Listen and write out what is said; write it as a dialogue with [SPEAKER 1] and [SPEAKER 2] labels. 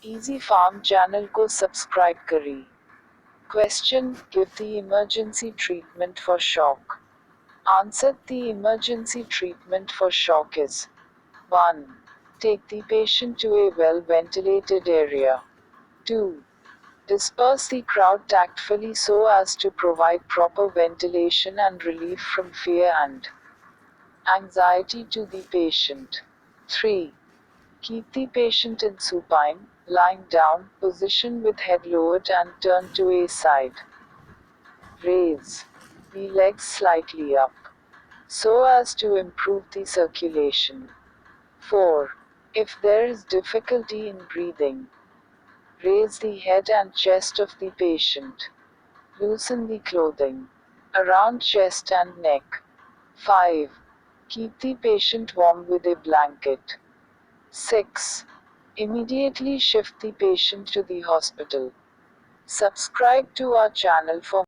[SPEAKER 1] Easy Pharm channel को subscribe करें। Question: Give the emergency treatment for shock. Answer: The emergency treatment for shock is 1. Take the patient to a well-ventilated area. 2. Disperse the crowd tactfully so as to provide proper ventilation and relief from fear and anxiety to the patient. 3. Keep the patient in supine, lying down, position with head lowered and turned to a side. Raise the legs slightly up, so as to improve the circulation. 4. If there is difficulty in breathing, raise the head and chest of the patient. Loosen the clothing around chest and neck. 5. Keep the patient warm with a blanket. 6. Immediately shift the patient to the hospital. Subscribe to our channel for